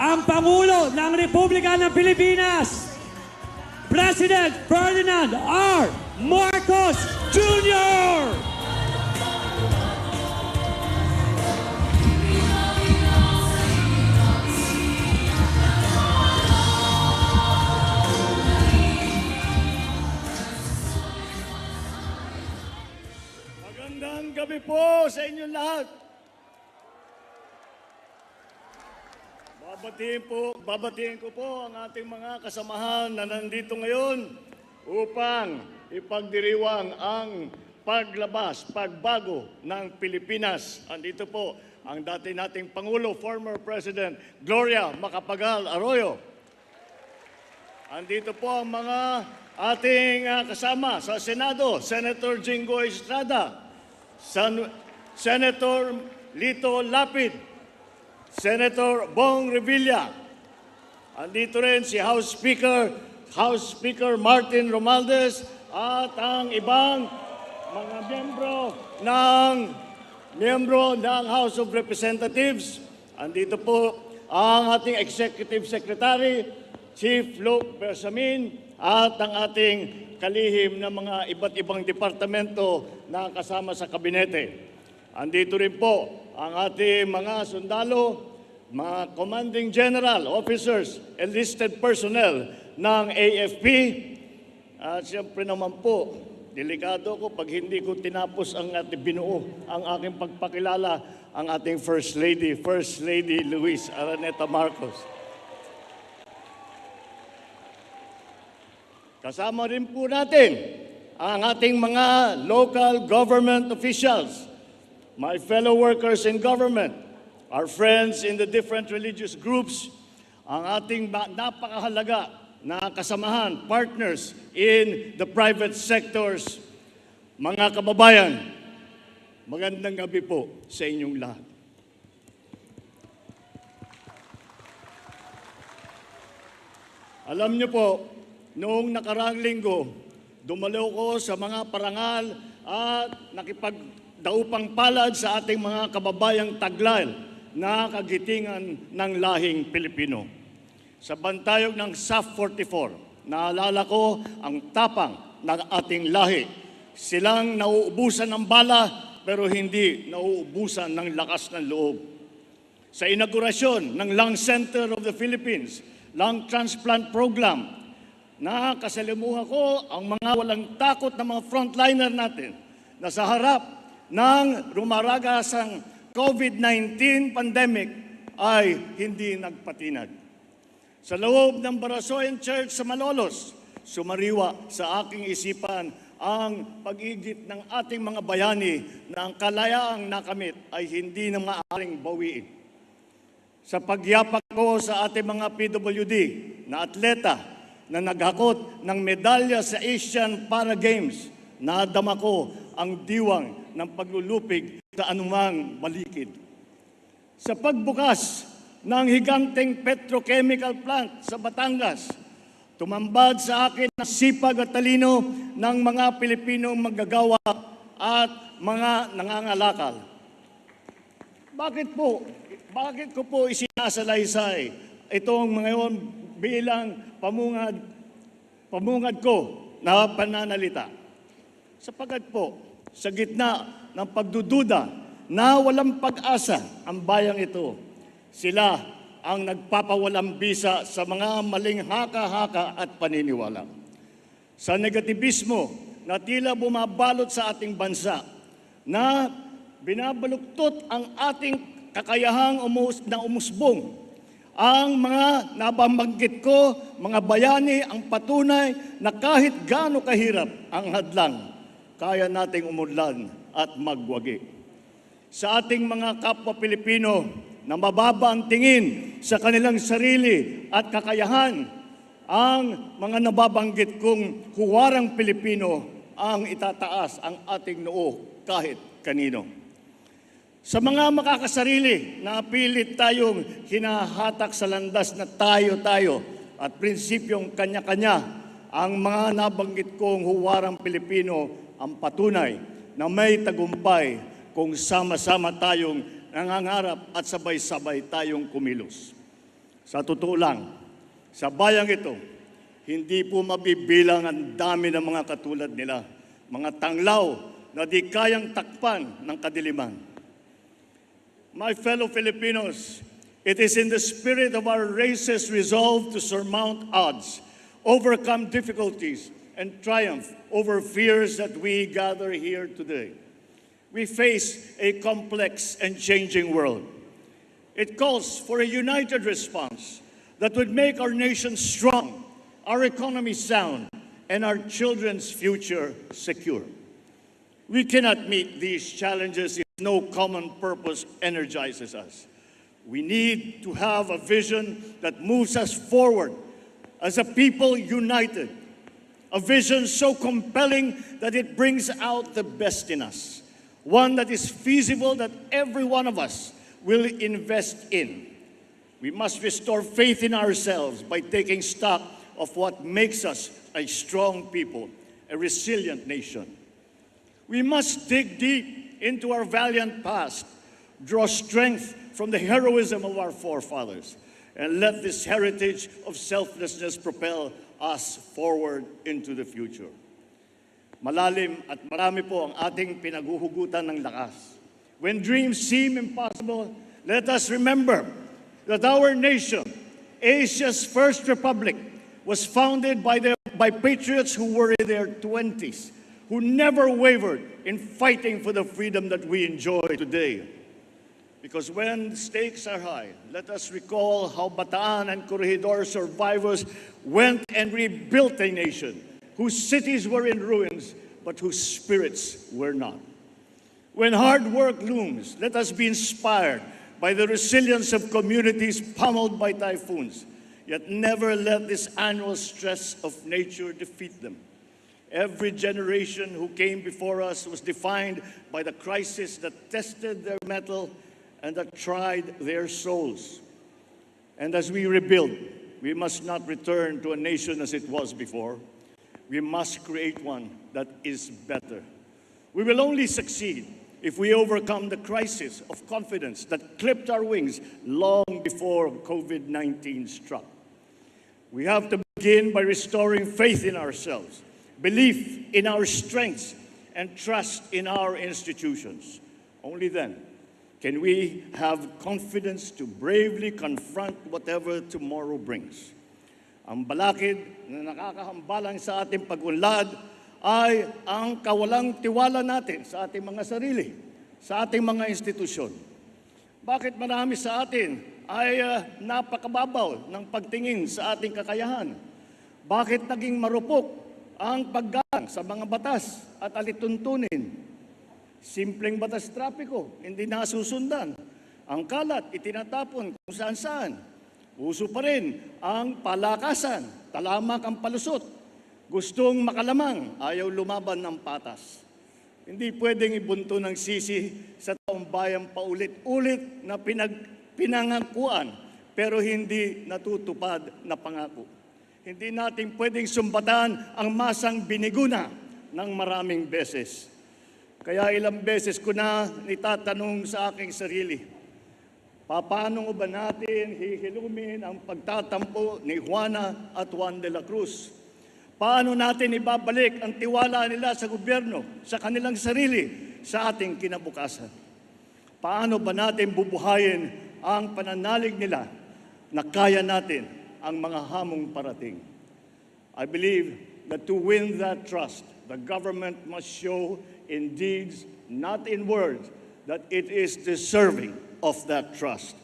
ang Pangulo ng Republika ng Pilipinas, President Ferdinand R. Marcos Jr. Magandang gabi po sa inyong lahat. Babatiin ko po ang ating mga kasamahan na nandito ngayon upang ipagdiriwang ang pagbago ng Pilipinas. Andito po ang dati nating Pangulo, former President Gloria Macapagal Arroyo. Andito po ang mga ating kasama sa Senado, Senator Jingo Estrada, Senator Lito Lapid, Senator Bong Revilla. Andito rin si House Speaker Martin Romualdez at ang ibang mga miyembro ng House of Representatives. Andito po ang ating Executive Secretary, Chief Luke Bersamin, at ang ating kalihim na mga iba't ibang departamento na kasama sa kabinete. Andito rin po ang ating mga sundalo, mga commanding general, officers, enlisted personnel ng AFP. At siyempre naman po, delikado ko pag hindi ko tinapos ang binuo ang aking pagpakilala ang ating First Lady Luis Araneta Marcos. Kasama rin po natin ang ating mga local government officials, my fellow workers in government, our friends in the different religious groups, ang ating napakahalaga na kasamahan, partners in the private sectors, mga kababayan, magandang gabi po sa inyong lahat. Alam niyo po, noong nakaraang linggo, dumalo ko sa mga parangal at nakipagdaupang palad sa ating mga kababayang taglay na kagitingan ng lahing Pilipino. Sa bantayog ng SAF 44, naalala ko ang tapang ng ating lahi. Silang nauubusan ng bala pero hindi nauubusan ng lakas ng loob. Sa inaugurasyon ng Lung Center of the Philippines, Lung Transplant Program, nakasalimuha ko ang mga walang takot na mga frontliner natin na sa harap ng rumaragasang COVID-19 pandemic ay hindi nagpatinag. Sa loob ng Barasoyan Church sa Malolos, sumariwa sa aking isipan ang pag-igit ng ating mga bayani na ang kalayaang nakamit ay hindi na maaaring bawiin. Sa pagyapak ko sa ating mga PWD na atleta na naghakot ng medalya sa Asian Para Games, nadama ko ang diwang ng paglulupig sa anumang balikid. Sa pagbukas ng higanteng petrochemical plant sa Batangas, tumambad sa akin ang sipag at talino ng mga Pilipinong manggagawa at mga nangangalakal. Bakit ko po isinasalaysay itong ngayon bilang pamungad ko na pananalita? Sapagkat po, sa gitna ng pagdududa na walang pag-asa ang bayang ito, sila ang nagpapawalang bisa sa mga maling haka-haka at paniniwala. Sa negativismo na tila bumabalot sa ating bansa, na binabaluktot ang ating kakayahang umusbong, ang mga nababanggit ko, mga bayani, ang patunay na kahit gaano kahirap ang hadlang, kaya nating umunlad at magwagi. Sa ating mga kapwa Pilipino na mababa ang tingin sa kanilang sarili at kakayahan, ang mga nababanggit kong huwarang Pilipino ang itataas ang ating noo kahit kanino. Sa mga makakasarili na pilit tayong hinahatak sa landas na tayo-tayo at prinsipyong kanya-kanya, ang mga nabanggit kong huwarang Pilipino ang patunay na may tagumpay kung sama-sama tayong nangangarap at sabay-sabay tayong kumilos. Sa totoo lang, sa bayang ito, hindi po mabibilang ang dami ng mga katulad nila, mga tanglaw na di kayang takpan ng kadiliman. My fellow Filipinos, it is in the spirit of our race's resolve to surmount odds, overcome difficulties, and triumph over fears that we gather here today. We face a complex and changing world. It calls for a united response that would make our nation strong, our economy sound, and our children's future secure. We cannot meet these challenges if no common purpose energizes us. We need to have a vision that moves us forward as a people united, a vision so compelling that it brings out the best in us, one that is feasible that every one of us will invest in. We must restore faith in ourselves by taking stock of what makes us a strong people, a resilient nation. We must dig deep into our valiant past, draw strength from the heroism of our forefathers, and let this heritage of selflessness propel us forward into the future. Malalim at marami po ang ating pinaguhugutan ng lakas. When dreams seem impossible, let us remember that our nation, Asia's first republic, was founded by patriots who were in their 20s, who never wavered in fighting for the freedom that we enjoy today. Because when stakes are high, let us recall how Bataan and Corregidor survivors went and rebuilt a nation whose cities were in ruins, but whose spirits were not. When hard work looms, let us be inspired by the resilience of communities pummeled by typhoons, yet never let this annual stress of nature defeat them. Every generation who came before us was defined by the crisis that tested their mettle and that tried their souls. And as we rebuild, we must not return to a nation as it was before. We must create one that is better. We will only succeed if we overcome the crisis of confidence that clipped our wings long before COVID-19 struck. We have to begin by restoring faith in ourselves, belief in our strengths, and trust in our institutions. Only then can we have confidence to bravely confront whatever tomorrow brings. Ang balakid na nakakahambalang sa ating pag-unlad ay ang kawalang tiwala natin sa ating mga sarili, sa ating mga institusyon. Bakit marami sa atin ay napakababaw ng pagtingin sa ating kakayahan? Bakit naging marupok ang paggalang sa mga batas at alituntunin? Simpleng batas trapiko, hindi nasusundan. Ang kalat, itinatapon kung saan-saan. Uso pa rin ang palakasan, talamak ang palusot. Gustong makalamang, ayaw lumaban ng patas. Hindi pwedeng ibunto ng sisi sa taong bayan paulit-ulit na pinangakuan, pero hindi natutupad na pangako. Hindi natin pwedeng sumbatan ang masang biniguna ng maraming beses. Kaya ilang beses ko na itatanong sa aking sarili, paano ba natin hihilumin ang pagtatampo ni Juana at Juan de la Cruz? Paano natin ibabalik ang tiwala nila sa gobyerno, sa kanilang sarili, sa ating kinabukasan? Paano ba natin bubuhayin ang pananalig nila na kaya natin ang mga hamong parating? I believe that to win that trust, the government must show in deeds, not in words, that it is deserving of that trust.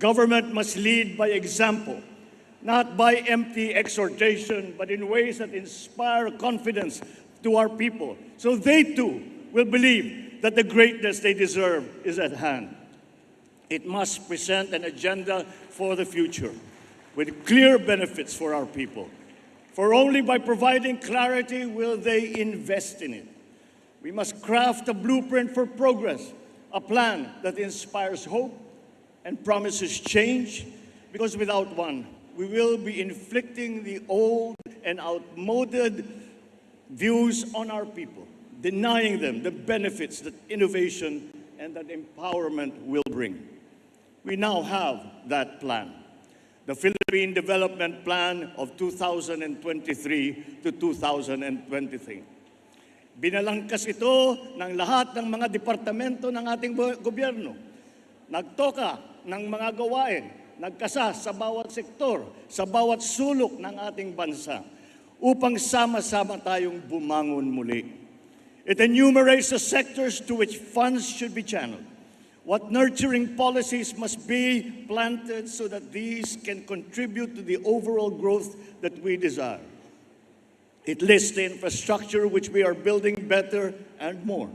Government must lead by example, not by empty exhortation, but in ways that inspire confidence to our people, so they too will believe that the greatness they deserve is at hand. It must present an agenda for the future with clear benefits for our people. For only by providing clarity will they invest in it. We must craft a blueprint for progress, a plan that inspires hope and promises change, because without one, we will be inflicting the old and outmoded views on our people, denying them the benefits that innovation and that empowerment will bring. We now have that plan. the Philippine Development Plan of 2023 to 2023. Binalangkas ito ng lahat ng mga departamento ng ating gobyerno. Nagtoka ng mga gawain, nagkasa sa bawat sektor, sa bawat sulok ng ating bansa upang sama-sama tayong bumangon muli. It enumerates the sectors to which funds should be channeled. What nurturing policies must be planted so that these can contribute to the overall growth that we desire. It lists the infrastructure which we are building better and more.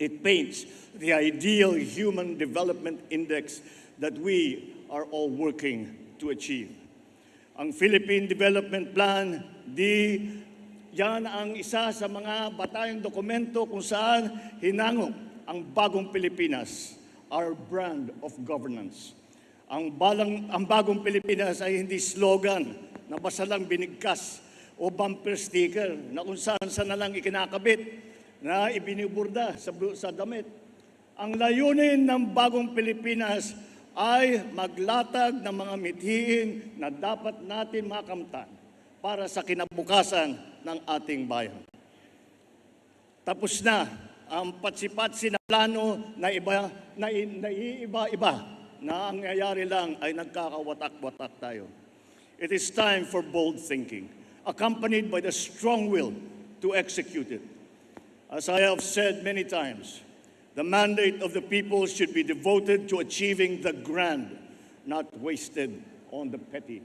It paints the ideal human development index that we are all working to achieve. Ang Philippine Development Plan, yan ang isa sa mga batayang dokumento kung saan hinangok ang Bagong Pilipinas, our brand of governance. Ang Bagong Pilipinas ay hindi slogan na basta lang binigkas o bumper sticker na kung saan na lang ikinakabit na ibiniburda sa damit. Ang layunin ng Bagong Pilipinas ay maglatag ng mga mithiin na dapat natin makamtan para sa kinabukasan ng ating bayan. Tapos na ang patsi-patsi na plano na iiba-iba na ang nangyayari lang ay nagkakawatak-watak tayo. It is time for bold thinking, accompanied by the strong will to execute it. As I have said many times, the mandate of the people should be devoted to achieving the grand, not wasted on the petty.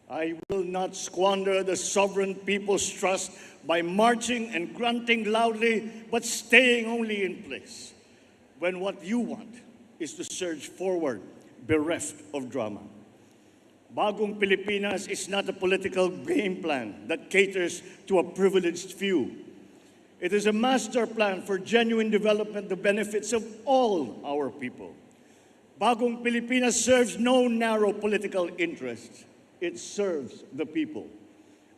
I will not squander the sovereign people's trust by marching and grunting loudly, but staying only in place when what you want is to surge forward, bereft of drama. Bagong Pilipinas is not a political game plan that caters to a privileged few. It is a master plan for genuine development, the benefits of all our people. Bagong Pilipinas serves no narrow political interests. It serves the people.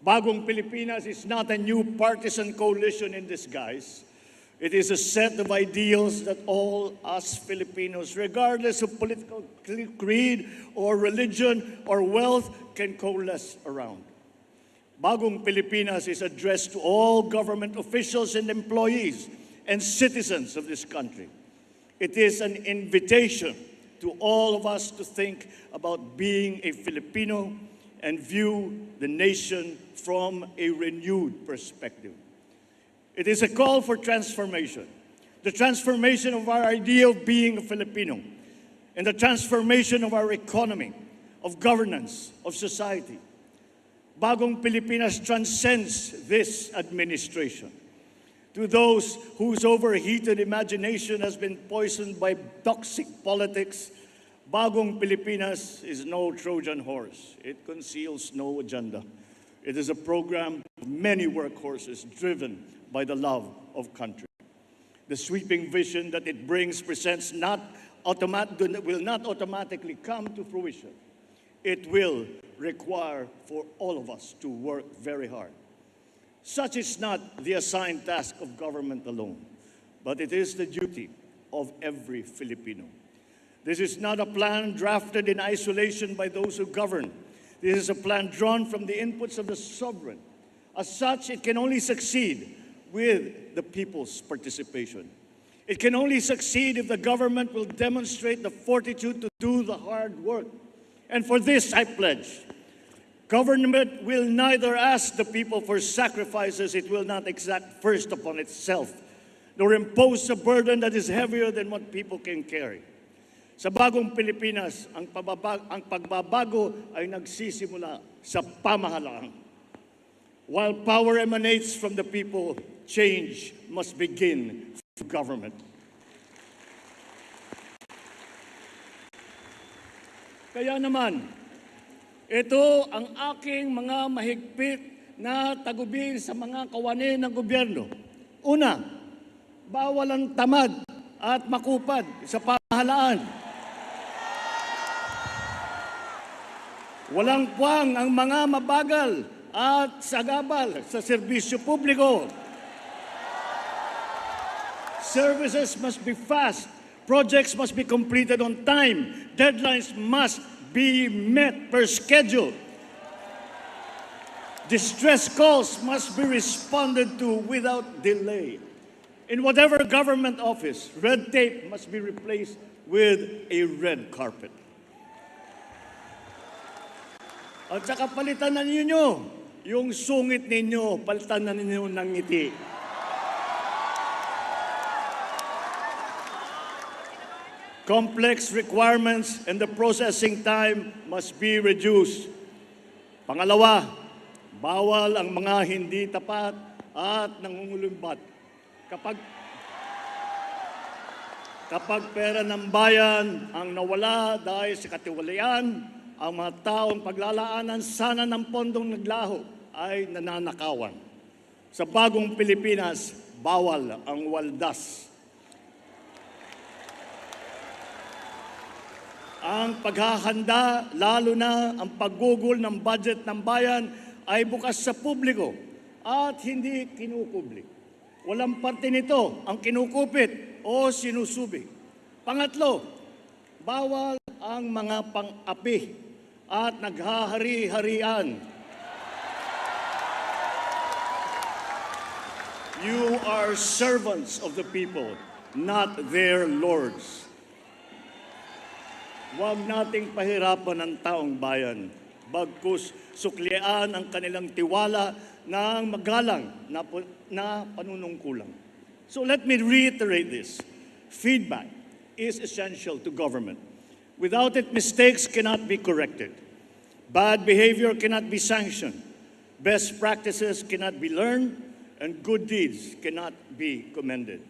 Bagong Pilipinas is not a new partisan coalition in disguise. It is a set of ideals that all us Filipinos, regardless of political creed or religion or wealth, can coalesce around. Bagong Pilipinas is addressed to all government officials and employees and citizens of this country. It is an invitation to all of us to think about being a Filipino and view the nation from a renewed perspective. It is a call for transformation, the transformation of our idea of being a Filipino, and the transformation of our economy, of governance, of society. Bagong Pilipinas transcends this administration. To those whose overheated imagination has been poisoned by toxic politics, Bagong Pilipinas is no Trojan horse. It conceals no agenda. It is a program of many workhorses driven by the love of country. The sweeping vision that it brings presents will not automatically come to fruition. It will require for all of us to work very hard. Such is not the assigned task of government alone, but it is the duty of every Filipino. This is not a plan drafted in isolation by those who govern. This is a plan drawn from the inputs of the sovereign. As such, it can only succeed with the people's participation. It can only succeed if the government will demonstrate the fortitude to do the hard work. And for this, I pledge, government will neither ask the people for sacrifices it will not exact first upon itself, nor impose a burden that is heavier than what people can carry. Sa Bagong Pilipinas, ang pagbabago ay nagsisimula sa pamahalaan. While power emanates from the people, change must begin from government. Kaya naman, ito ang aking mga mahigpit na tagubilin sa mga kawanin ng gobyerno. Una, bawal ang tamad at makupad sa pamahalaan. Walang puwang ang mga mabagal at sagabal sa serbisyo publiko. Services must be fast. Projects must be completed on time. Deadlines must be met per schedule. Distress calls must be responded to without delay. In whatever government office, red tape must be replaced with a red carpet. At saka palitan na ninyo yung sungit ninyo, palitan na ninyo ng ngiti. Complex requirements and the processing time must be reduced. Pangalawa, bawal ang mga hindi tapat at nangungulumbat. Kapag pera ng bayan ang nawala dahil sa katiwalian, ang mga taong paglalaanan sana ng pondong naglaho ay nananakawan. Sa Bagong Pilipinas, bawal ang waldas. Ang paghahanda, lalo na ang paggugol ng budget ng bayan, ay bukas sa publiko at hindi kinukubli. Walang parte nito ang kinukupit o sinusubi. Pangatlo, bawal ang mga pang-api at naghahari-harian. You are servants of the people, not their lords. Huwag nating pahirapan ang taong bayan, bagkus suklian ang kanilang tiwala ng magalang na panunungkulang. So let me reiterate this. Feedback is essential to government. Without it, mistakes cannot be corrected. Bad behavior cannot be sanctioned. Best practices cannot be learned, and good deeds cannot be commended.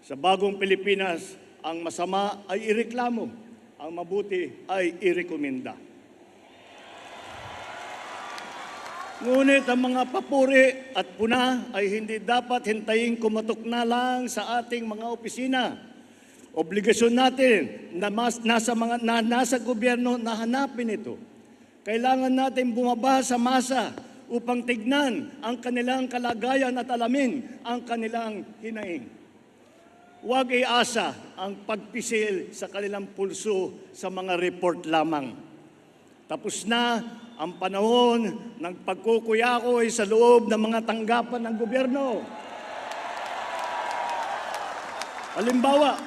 Sa Bagong Pilipinas, ang masama ay ireklamo. Ang mabuti ay irekomenda. Ngunit ang mga papuri at puna ay hindi dapat hintayin kumatok na lang sa ating mga opisina. Obligasyon natin na nasa gobyerno na hanapin ito. Kailangan natin bumaba sa masa upang tignan ang kanilang kalagayan at alamin ang kanilang hinaing. Huwag iasa ang pagpisil sa kanilang pulso sa mga report lamang. Tapos na ang panahon ng pagkukuyakoy sa loob ng mga tanggapan ng gobyerno. Halimbawa,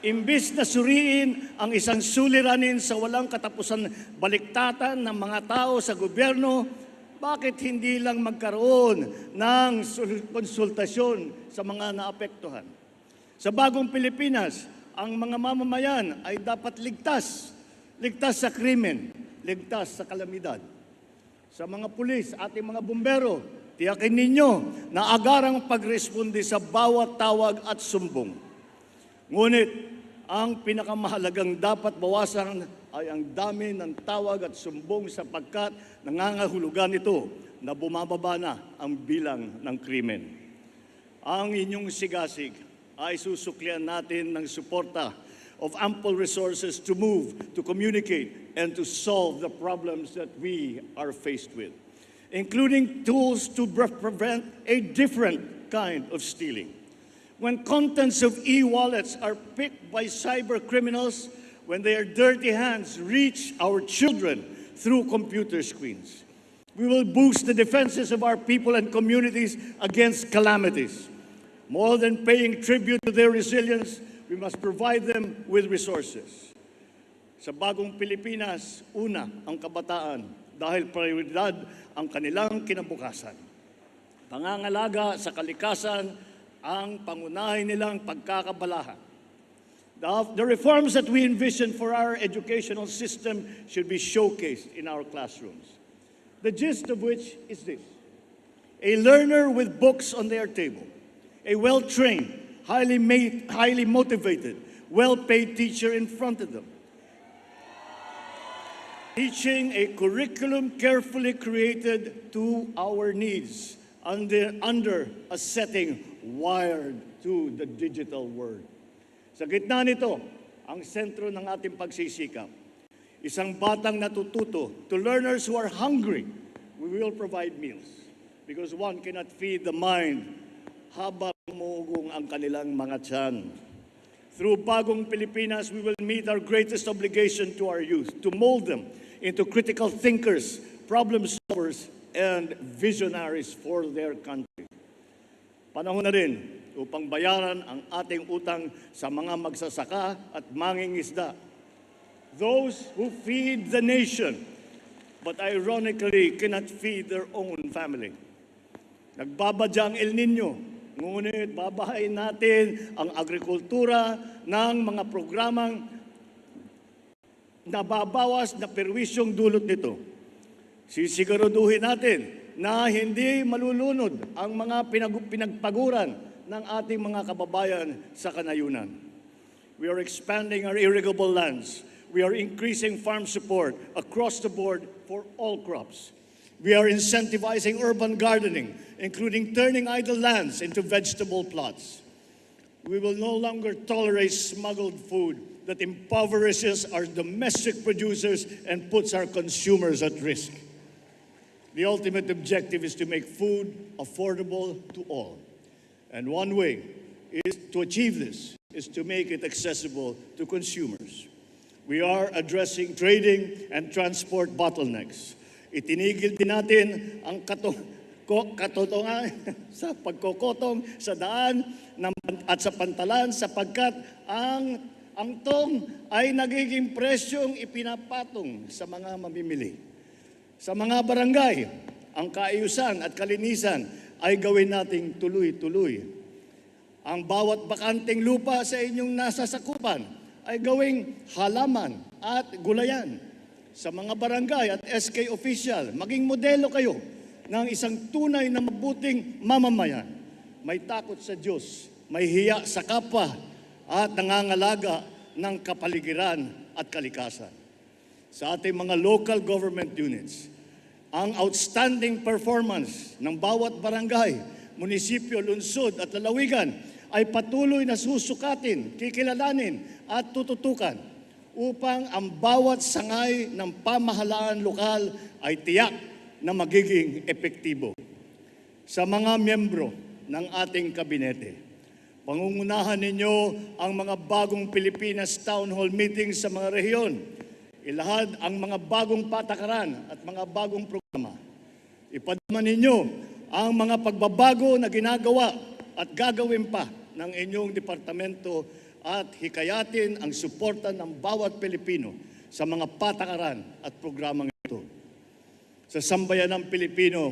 imbis na suriin ang isang suliranin sa walang katapusan baliktatan ng mga tao sa gobyerno, bakit hindi lang magkaroon ng konsultasyon sa mga naapektuhan? Sa Bagong Pilipinas, ang mga mamamayan ay dapat ligtas. Ligtas sa krimen, ligtas sa kalamidad. Sa mga pulis, ating mga bumbero, tiyakin ninyo na agarang pagresponde sa bawat tawag at sumbong. Ngunit, ang pinakamahalagang dapat bawasan ay ang dami ng tawag at sumbong sapagkat nangangahulugan ito na bumababa na ang bilang ng krimen. Ang inyong sigasig ay susuklian natin ng suporta of ample resources to move, to communicate, and to solve the problems that we are faced with, including tools to prevent a different kind of stealing. When contents of e-wallets are picked by cyber criminals, when their dirty hands reach our children through computer screens, we will boost the defenses of our people and communities against calamities. More than paying tribute to their resilience, we must provide them with resources. Sa Bagong Pilipinas, una ang kabataan dahil prioridad ang kanilang kinabukasan. Pangangalaga sa kalikasan ang pangunahin nilang pagkakabalahan. The reforms that we envision for our educational system should be showcased in our classrooms. The gist of which is this: a learner with books on their table, a well-trained, highly motivated, well-paid teacher in front of them, teaching a curriculum carefully created to our needs under a setting wired to the digital world. Sa gitna nito, ang sentro ng ating pagsisikap, isang batang natututo. To learners who are hungry, we will provide meals because one cannot feed the mind habang umuugong ang kanilang mga tiyan. Through Bagong Pilipinas, we will meet our greatest obligation to our youth, to mold them into critical thinkers, problem solvers, and visionaries for their country. Panahon na rin upang bayaran ang ating utang sa mga magsasaka at mangingisda. Those who feed the nation, but ironically cannot feed their own family. Nagbabadya ang El Nino, ngunit babahayin natin ang agrikultura ng mga programang nababawas na perwisyong dulot nito. Sisiguraduhin natin na hindi malulunod ang mga pinagpaguran ng ating mga kababayan sa kanayunan. We are expanding our irrigable lands. We are increasing farm support across the board for all crops. We are incentivizing urban gardening, including turning idle lands into vegetable plots. We will no longer tolerate smuggled food that impoverishes our domestic producers and puts our consumers at risk. The ultimate objective is to make food affordable to all. And one way to achieve this is to make it accessible to consumers. We are addressing trading and transport bottlenecks. Itinigil din natin ang katotohanan sa pagkokotong sa daan at sa pantalan sapagkat ang tong ay nagiging presyong ipinapatong sa mga mamimili. Sa mga barangay, ang kaayusan at kalinisan ay gawin nating tuloy-tuloy. Ang bawat bakanting lupa sa inyong nasasakupan ay gawing halaman at gulayan. Sa mga barangay at SK official, maging modelo kayo ng isang tunay na mabuting mamamayan. May takot sa Diyos, may hiya sa kapwa, at nangangalaga ng kapaligiran at kalikasan. Sa ating mga local government units, ang outstanding performance ng bawat barangay, munisipyo, lungsod at lalawigan ay patuloy na susukatin, kikilalanin at tututukan upang ang bawat sangay ng pamahalaan lokal ay tiyak na magiging epektibo. Sa mga miyembro ng ating kabinete, pangungunahan ninyo ang mga Bagong Pilipinas Town Hall meetings sa mga rehiyon. Ilahad ang mga bagong patakaran at mga bagong programa. Ipadama ninyo ang mga pagbabago na ginagawa at gagawin pa ng inyong departamento at hikayatin ang suporta ng bawat Pilipino sa mga patakaran at programang ito. Sa sambayanang Pilipino,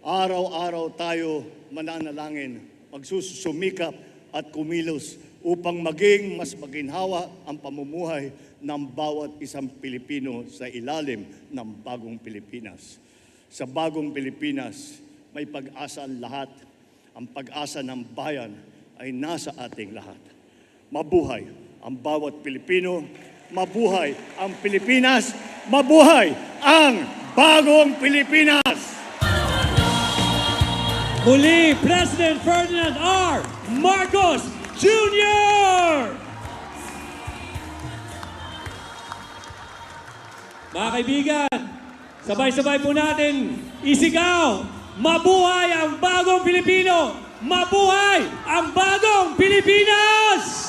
araw-araw tayo mananalangin, magsusumikap at kumilos upang maging mas maginhawa ang pamumuhay ng bawat isang Pilipino sa ilalim ng Bagong Pilipinas. Sa Bagong Pilipinas, may pag-asa ang lahat. Ang pag-asa ng bayan ay nasa ating lahat. Mabuhay ang bawat Pilipino, mabuhay ang Pilipinas, mabuhay ang Bagong Pilipinas! Muli, President Ferdinand R. Marcos Jr. Mga kaibigan, sabay-sabay po natin isigaw, mabuhay ang Bagong Pilipino! Mabuhay ang Bagong Pilipinas!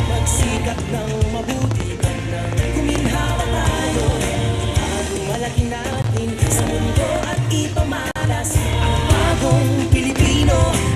Magsikap ng mabuti at nang kuminhawa tayo. Bagong malaki natin sa mundo at ipamalas ang bagong Pilipino.